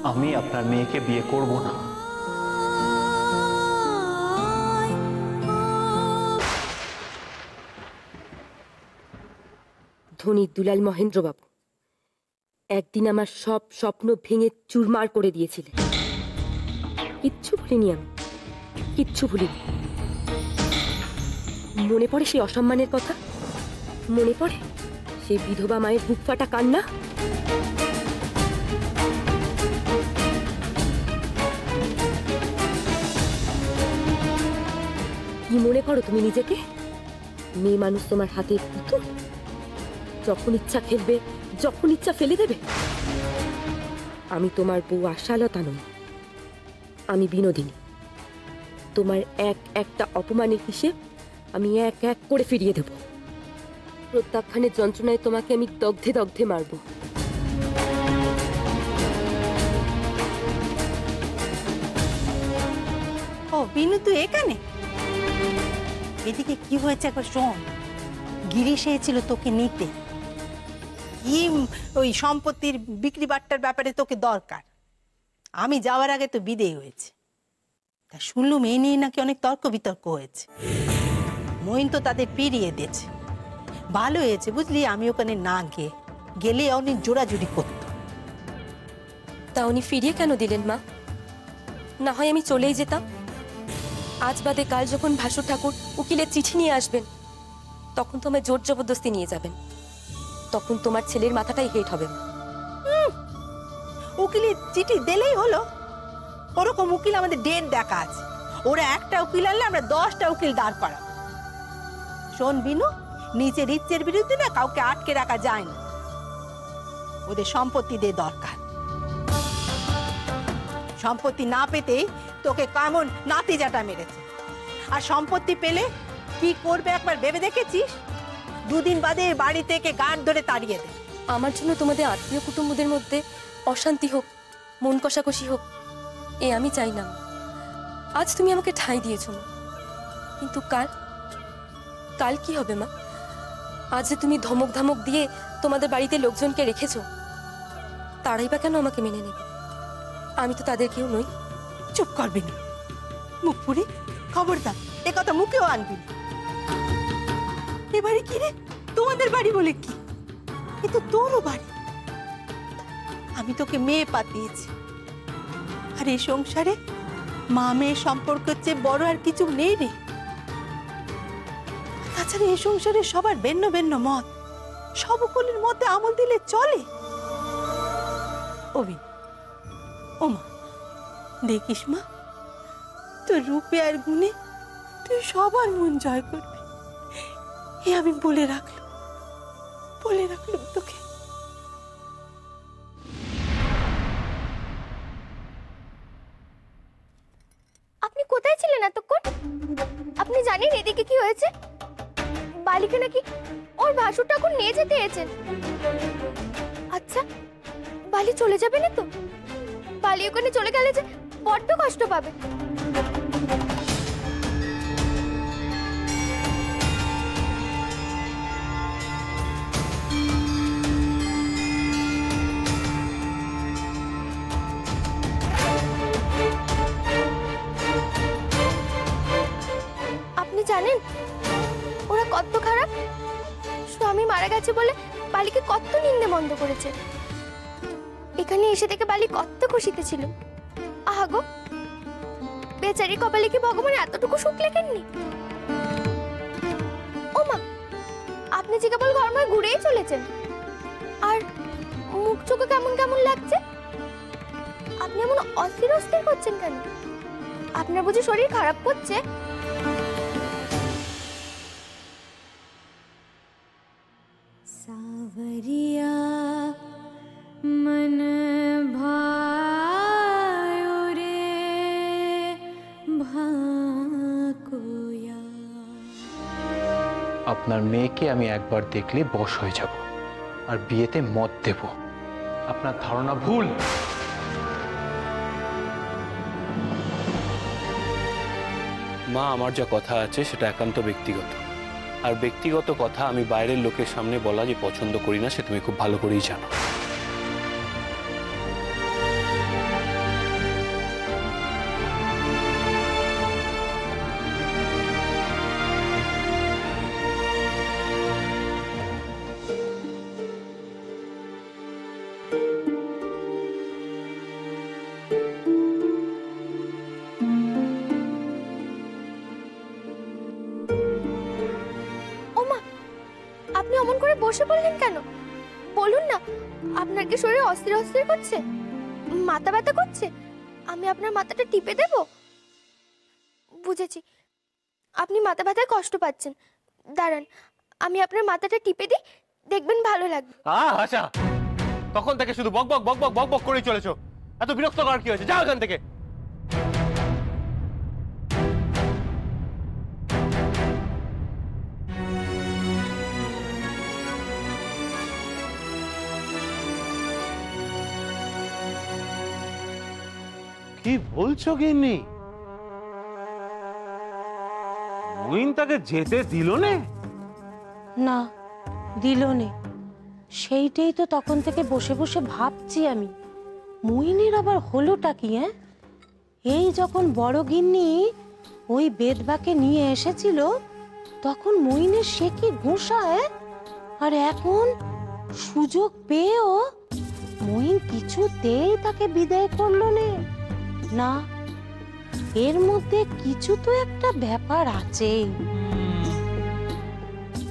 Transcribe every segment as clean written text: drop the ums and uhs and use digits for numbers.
আমি আপনার মেয়েকে বিয়ে করব না। ধনী দুলাল মহেন্দ্রবাবু, একদিন আমার সব স্বপ্ন ভেঙে চুরমার করে দিয়েছিলেন। কিচ্ছু ভুলিনি আমি, কিচ্ছু ভুলিনি। মনে পড়ে সেই অসম্মানের কথা? মনে পড়ে সেই বিধবা মায়ের বুক ফাটা কান্না? কি মনে করো তুমি নিজেকে? মেয়ে মানুষ তোমার হাতে পুতুল, যখন ইচ্ছা খেলবে, যখন ইচ্ছা ফেলে দেবে। আমি তোমার বউ আশালতা নই, আমি বিনোদিনী। তোমার এক একটা অপমানের হিসেব আমি এক এক করে ফিরিয়ে দেব। প্রত্যাখ্যানের যন্ত্রণায় তোমাকে আমি দগ্ধে দগ্ধে মারব। ও বিনু, তুই এখানে? এদিকে কি হয়েছে একবার শোন। গিরিশ এসেছিল তোকে নিতে, কি ওই সম্পত্তির বিক্রি বাট্টার ব্যাপারে তোকে দরকার। আমি যাওয়ার আগে তো বিদেয় হয়েছে। তা শুনলুম এই নিয়ে নাকি অনেক তর্ক বিতর্ক হয়েছে। মইন তো তাদের পিরিয়ে দিয়েছে। ভালো হয়েছে বুঝলি, আমি ওখানে না গেলে অনেক জোড়াজুড়ি করত। তা উনি ফিরিয়ে কেন দিলেন মা? না হয় আমি চলেই যেতাম। আজ বাদে কাল যখন ভাসুর ঠাকুর উকিলের চিঠি নিয়ে আসবেন, তখন তোমায় জোর জবরদস্তি নিয়ে যাবেন। তখন তোমার ছেলের মাথাটাই হেট হবে। উকিলের চিঠি দিলেই হলো? ওরকম উকিল আমাদের ডেট দেখা আছে। ওরা একটা উকিল আনলে আমরা 10টা উকিল দাঁড় করাবো। শোন বিনু, নিচের ইচ্ছের বিরুদ্ধে না কাউকে আটকে রাখা যায় না। ওদের সম্পত্তি দিয়ে দরকার। সম্পত্তি না পেতেই তোকে কেমন নাতিজাটা মেরেছে। আর সম্পত্তি পেলে কি করবে একবার ভেবে দেখেছিস? 2 দিন বাদে বাড়ি থেকে গার্ড ধরে তাড়িয়ে দে। আমার জন্য তোমাদের আত্মীয় কুটুম্বদের মধ্যে অশান্তি হোক, মন কষাকষি হোক, এ আমি চাই না। আজ তুমি আমাকে ঠাঁই দিয়েছো মা, কিন্তু কাল কি হবে মা? আজ যে তুমি ধমক ধমক দিয়ে তোমাদের বাড়িতে লোকজনকে রেখেছো, তারাই বা কেন আমাকে মেনে নেবে? আমি তো তাদের কেউ নই। চুপ করবি না, মুখ পুরি, খবরদার এ কথা মুখেও আনবি না। এ বাড়ি কি রে? তোমাদের বাড়ি বলে কি? এ তো তোরও বাড়ি। আমি তোকে মেয়ে পাঠিয়েছি, আর এই সংসারে মা মেয়ের সম্পর্কের চেয়ে বড় আর কিছু নেই রে। তাছাড়া এই সংসারে সবার ভিন্ন ভিন্ন মত, সব উকিলের মধ্যে আমল দিলে চলে? ওবি, ও মা, দেখিস মা, তোর রূপে আর গুণে তুই সবার মন জয় করবি, এ আমি বলে রাখলাম তোকে। আপনি কোথায় ছিলেন এতক্ষণ? আপনি জানেন এদিকে কি হয়েছে? বালিকে নাকি ওর ভাসুর ঠাকুর নিয়ে যেতে এসেছেন। আচ্ছা, বালি চলে যাবে না তো? বালি ওখানে চলে গেলে যে বড্ড কষ্ট পাবে। আপনি জানেন ওরা কত খারাপ? স্বামী মারা গেছে বলে বালিকে কত নিন্দে বন্ধ করেছে। এখানে এসে থেকে বালি কত খুশিতে ছিল। আহা গো, বেচারি কপালে কি ভগবান এতটুকু সুখ লেখেননি? ও মা, আপনি যে কেবল ঘরময় ঘুরেই চলেছেন, আর মুখ চোখে কেমন কেমন লাগছে। আপনি এমন অস্থির অস্থির করছেন কেন? আপনার বুঝি শরীর খারাপ করছে? सावरिया मन भायो रे भाकोया। আপনার মেয়েকে আমি একবার দেখলে বশ হয়ে যাব আর বিয়েতে মত দেব। আপনার ধারণা ভুল। মা, আমার যা কথা আছে সেটা একান্ত ব্যক্তিগত, আর ব্যক্তিগত কথা আমি বাইরের লোকের সামনে বলা যে পছন্দ করি না, সে তুমি খুব ভালো করেই জানো। ওমা, আপনি অমন করে বসে পড়লেন কেন? বলুন না, আপনার কি শরীর অস্থির অস্থির করছে? মাথা ব্যথা করছে? আমি আপনার মাথাটা টিপে দেব? বুঝেছি, আপনি মাথা ব্যথায় কষ্ট পাচ্ছেন। দাঁড়ান, আমি আপনার মাথাটা টিপে দিই, দেখবেন ভালো লাগবে। আচ্ছা, তখন থেকে শুধু বক বক বক বক বক বক করেই চলেছো। এত বিরক্ত করার কি হয়েছে? যাও এখান থেকে। কি বলছো গিন্নি? মইন তাকে যেতে দিল না? না, দিল নে। সেইটাই তো তখন থেকে বসে বসে ভাবছি আমি, মুইনের আবার হলোটা কি? এই যখন বড় গিন্নি ওই বেদবাকে নিয়ে এসেছিল তখন মুইনের সে কি ঘুষা, আর এখন সুযোগ পেয়েও মুইন কিছুতেই তাকে বিদায় করলো না। এর মধ্যে কিছু তো একটা ব্যাপার আছেই।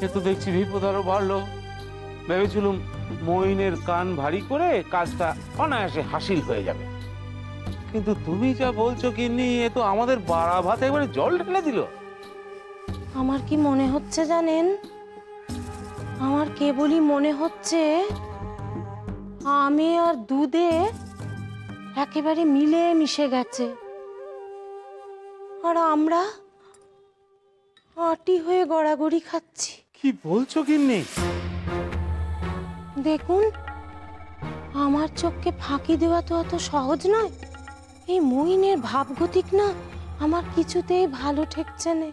এ তো দেখছি বিপদ আরো বাড়লো। ভেবেছিলুম মইনের কান ভারী করে কাজটা অনায়াসে হাসিল হয়ে যাবে, কিন্তু তুমি যা বলছো গিন্নি, এ তো আমাদের বাড়া ভাত একবারে জল ঢেলে দিল। আমার কি মনে হচ্ছে জানেন? আমার কেবলই মনে হচ্ছে আমি আর দুধে একেবারে মিলে মিশে গেছে, আর আমরা আটি হয়ে গড়াগড়ি খাচ্ছি। কি বলছো গিন্নি? দেখুন, আমার চোখকে ফাঁকি দেওয়া তো অত সহজ নয়। এই মইনের ভাবগতিক না আমার কিছুতেই ভালো ঠেকছে না।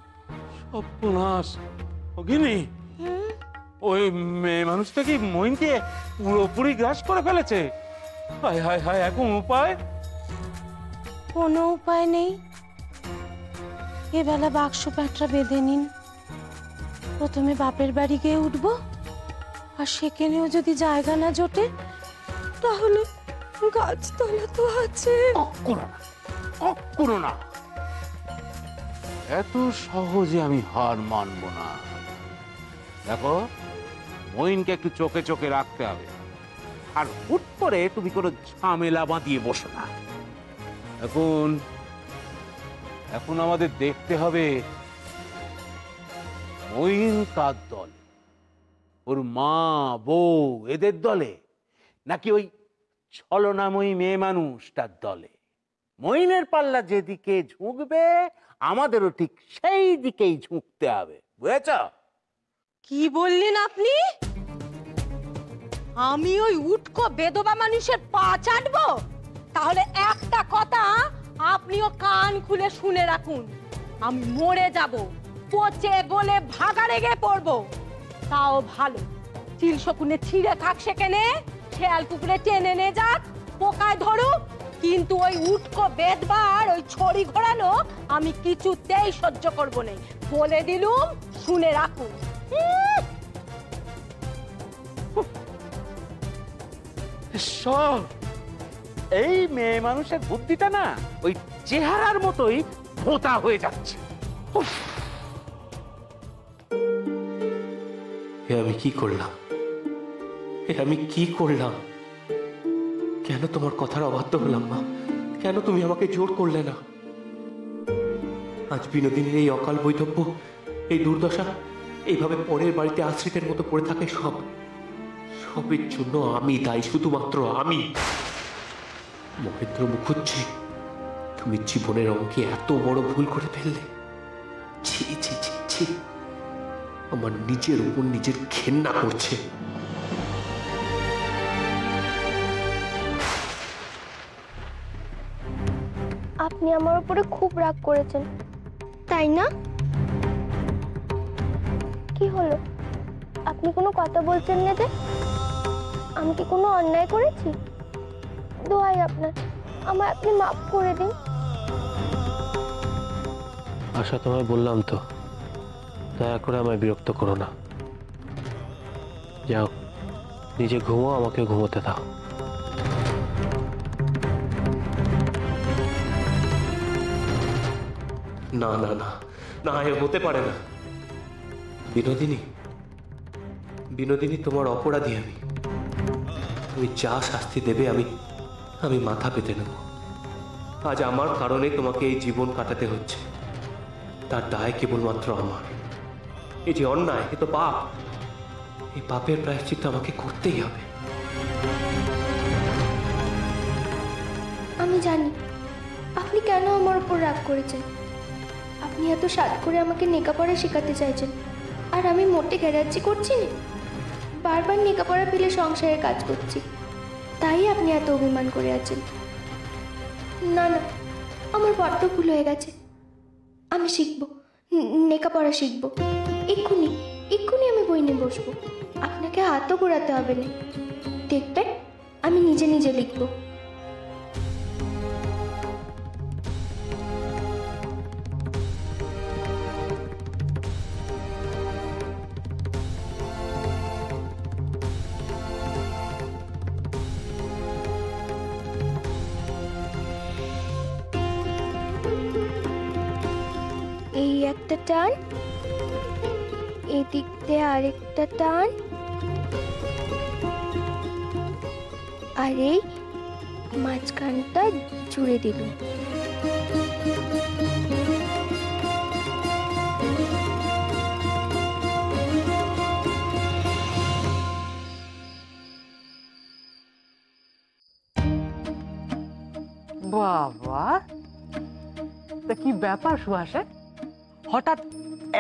সর্বনাশ! ও গিন্নি, ওই মেয়ে মানুষটা কি মইনকে পুরোপুরি গ্রাস করে ফেলেছে? হায় হায় হায়, এখন উপায়? কোনো উপায় নেই। এবেলা বাক্স প্যাঁটরা বেঁধে নিন। প্রথমে বাপের বাড়ি গিয়ে উঠবো, আর সেখানেও যদি জায়গা না জোটে তাহলে গাছতলা তো আছে। কখনো না, এত সহজে আমি হার মানবো না। দেখো, মইনকে একটু চোখে চোখে রাখতে হবে, আর হুট করে তুমি কোনো ঝামেলা বাঁধিয়ে বসো না। এখন আমাদের দেখতে হবে মইন কার দল, ওর মা বউ এদের দলে, নাকি ওই ছলনাময়ী মেয়ে মানুষটার দলে। মইনের পাল্লা যেদিকে ঝুঁকবে আমাদেরও ঠিক সেই দিকেই ঝুঁকতে হবে, বুঝেছ? কি বললেন আপনি? আমি ওই উটকো বেদবা মানুষের পা চাটবো? তাহলে একটা কথা আপনিও কান খুলে শুনে রাখুন, আমি মরে যাব, পচে গলে ভাগাড়ে গিয়ে পড়বো। তাও ভালো, চিল শকুনে ছিঁড়ে থাক সেখানে, খেয়াল কুকুরে টেনে নে যাক, পোকায় ধরুক, কিন্তু ওই উটকো বেদবার ওই ছড়ি ঘোরানো আমি কিছুতেই সহ্য করবো না। বলে দিলুম, শুনে রাখুন। সব এই মেয়ে মানুষের বুদ্ধিটা না ওই চেহারার মতোই ভোঁতা হয়ে যাচ্ছে। আমি কি করলাম? আমি কি করলাম? কেন তোমার কথার অবাধ্য হলাম মা? কেন তুমি আমাকে জোর করলে না? আজ বিনোদিনীর এই অকাল বৈধব্য, এই দুর্দশা, এইভাবে পরের বাড়িতে আশ্রিতের মতো পড়ে থাকে, সবের জন্য আমি দায়ী, শুধুমাত্র আমি। মহেন্দ্র মুখুজ্জে, তুমি জীবনের অঙ্কে এত বড় ভুল করে ফেললে। ছি ছি ছি ছি, আমার নিজের উপর নিজের ঘেন্না করছে। আপনি আমার উপরে খুব রাগ করেছেন, তাই না? কি হলো, আপনি কোনো কথা বলছেন না যে? আমি কি কোনো অন্যায় করেছি? দোহাই আপনার, আমায় আপনি মাফ করে দিন। আশা, তোমায় বললাম তো, দয়া করে আমায় বিরক্ত করো না। যাও, নিজে ঘুমো, আমাকে ঘুমোতে দাও। না না না না, এ হতে পারে না। বিনোদিনী, বিনোদিনী, তোমার অপরাধী আমি। তুমি যা শাস্তি দেবে আমি আমি মাথা পেতে নেব। আজ আমার কারণে তোমাকে এই জীবন কাটাতে হচ্ছে, তার দায় কেবলমাত্র আমার। এই যে অন্যায়, এ তো পাপ। এই পাপের প্রায়শ্চিত্ত আমাকে করতেই হবে। আমি জানি আপনি কেন আমার উপর রাগ করেছেন। আপনি এত সাধ করে আমাকে লেখাপড়া শেখাতে চাইছেন, আর আমি মোটে গ্যারাজি করছি না। বারবার লেখাপড়া পেলে সংসারের কাজ করছি, তাই আপনি এত অভিমান করে আছেন। না না, আমার বড্ড ভুল হয়ে গেছে। আমি শিখবো, লেখাপড়া শিখবো। এক্ষুনি এক্ষুনি আমি বই নিয়ে বসবো। আপনাকে হাতও ঘোরাতে হবে না, দেখবেন আমি নিজে নিজে লিখবো। এই একটা টান, এদিক দিয়ে আরেকটা টান, আর এই মাঝখানটা জুড়ে দিলুম। বাবা, তা কি ব্যাপার সুহাসে, হঠাৎ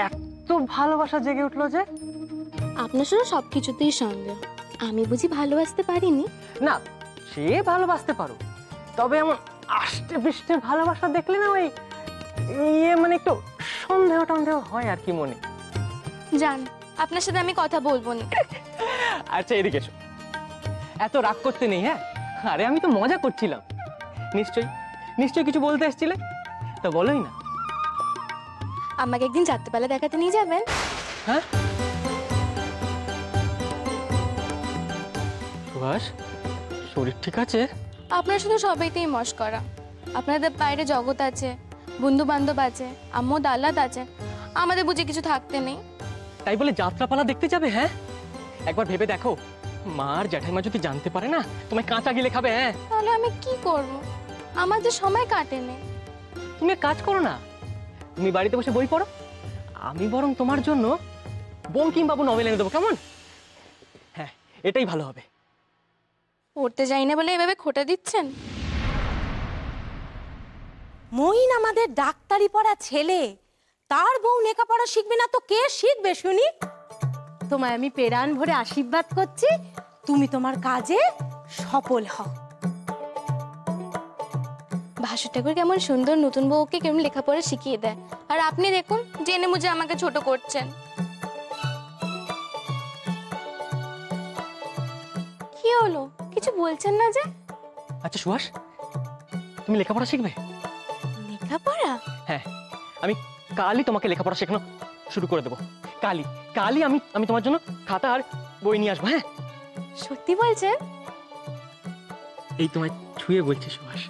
এত ভালোবাসা জেগে উঠলো যে? আপনার শুধু সব কিছুতেই সন্দেহ। আমি বুঝি ভালোবাসতে পারিনি? না, সে ভালোবাসতে পারো, তবে এমন আষ্টে পৃষ্ঠে ভালোবাসা দেখলে না ওই মানে একটু সন্দেহ টন্দেহ হয় আর কি মনে। জান, আপনার সাথে আমি কথা বলবো না। আচ্ছা, এদিকে এসো। এত রাগ করতে নেই। হ্যাঁ, আরে আমি তো মজা করছিলাম। নিশ্চয়ই নিশ্চয়ই কিছু বলতে এসেছিলে, তো বলোই না। আমাকে একদিন যাত্রাপালা দেখাতে নিয়ে যাবেন? হ্যাঁ সুভাষ, শরীর ঠিক আছে? আপনার শুধু সবাইতেই মস্করা। আপনাদের বাইরে জগৎ আছে, বন্ধু বান্ধব আছে, আম্মু দালাত আছে, আমাদের বুঝে কিছু থাকতে নেই। তাই বলে যাত্রাপালা দেখতে যাবে? হ্যাঁ, একবার ভেবে দেখো, মার জ্যাঠাইমা যদি জানতে পারে না, তোমায় কাঁচা গিলে খাবে। হ্যাঁ, তাহলে আমি কি করব? আমাদের সময় কাটে নেই। তুমি এক কাজ করো না, তুমি বাড়িতে বসে বই পড়ো, আমি বরং তোমার জন্য বঙ্কিমবাবু নভেল এনে দেবো, কেমন? হ্যাঁ, এটাই ভালো হবে। পড়তে যাই না বলে এভাবে খোটা দিচ্ছেন? মইন আমাদের ডাক্তারি পড়া ছেলে, তার বউ লেখাপড়া শিখবে না তো কে শিখবে শুনি? তোমায় আমি পেরান ভরে আশীর্বাদ করছি, তুমি তোমার কাজে সফল হও। ভাসু ঠাকুর কেমন সুন্দর নতুন বউকে কেমন লেখাপড়া শিখিয়ে দেয়, আর আপনি দেখুন জেনে বুঝে আমাকে ছোট করছেন। কি হলো, কিছু বলছেন না যে? আচ্ছা সুভাষ, তুমি লেখাপড়া শিখবে? লেখাপড়া? হ্যাঁ, আমি কালই তোমাকে লেখাপড়া শেখানো শুরু করে দেবো। কালই কালই আমি তোমার জন্য খাতা আর বই নিয়ে আসবো। হ্যাঁ, সত্যি বলছেন? এই তোমায় ছুঁয়ে বলছি সুভাষ।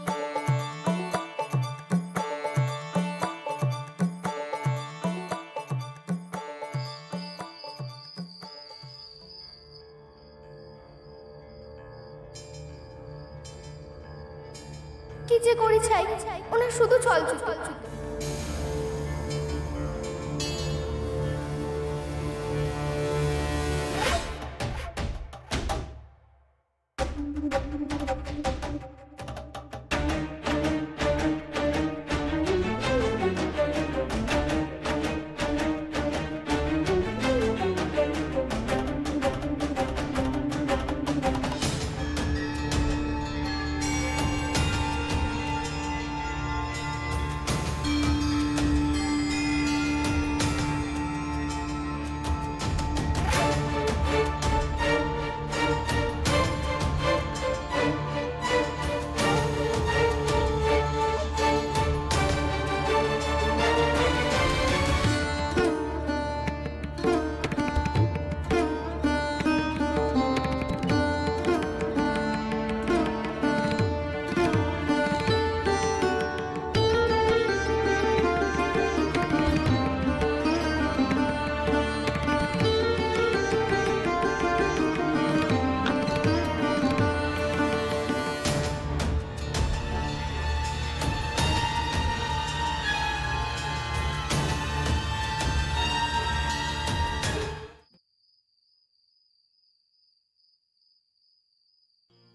কি যে করি চাই, ওনার শুধু চল চল।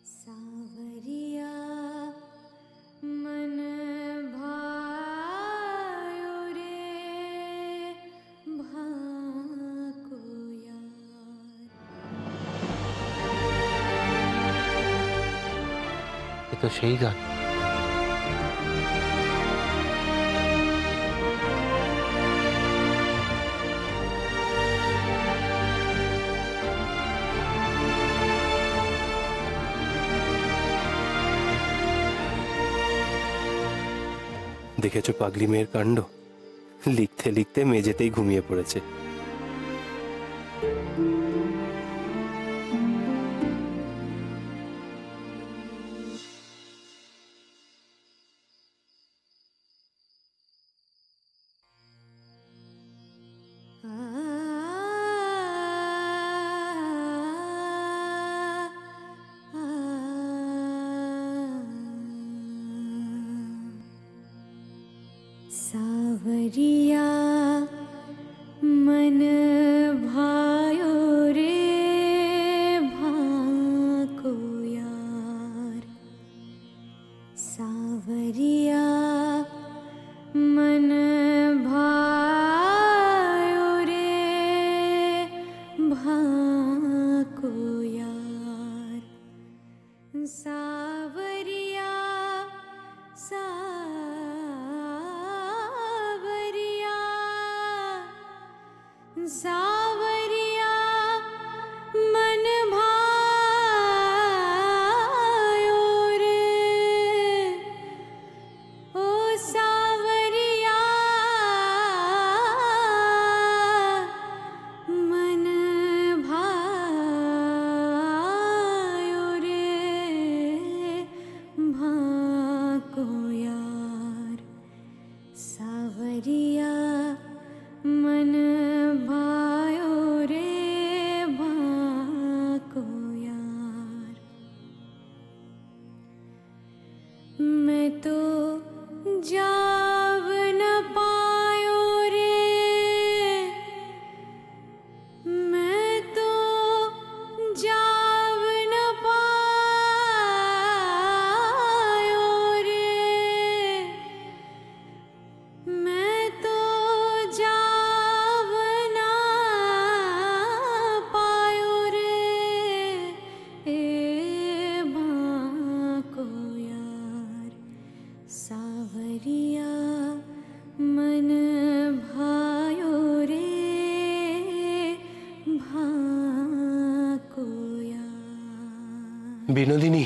सावरिया मन भायो रे भाको यार। এ তো সেই গান। দেখেছো পাগলি মেয়ের কাণ্ড, লিখতে লিখতে মেঝেতেই ঘুমিয়ে পড়েছে। सावरिया मन भायो रे भाको यार। सावरिया मन भायो रे भाको यार। सावरिया सावरिया सावरिया मन भायो रे ओ सावरिया मन भायो रे भाको यार। सावरिया मन भायो रे भाको यार। मैं तो जाव न पायो रे, मैं तो जाव न पायो रे, मैं तो जाव न पायो रे ए भाको यार। सावरिया मन भायो रे भाको यार। বিনোদিনী।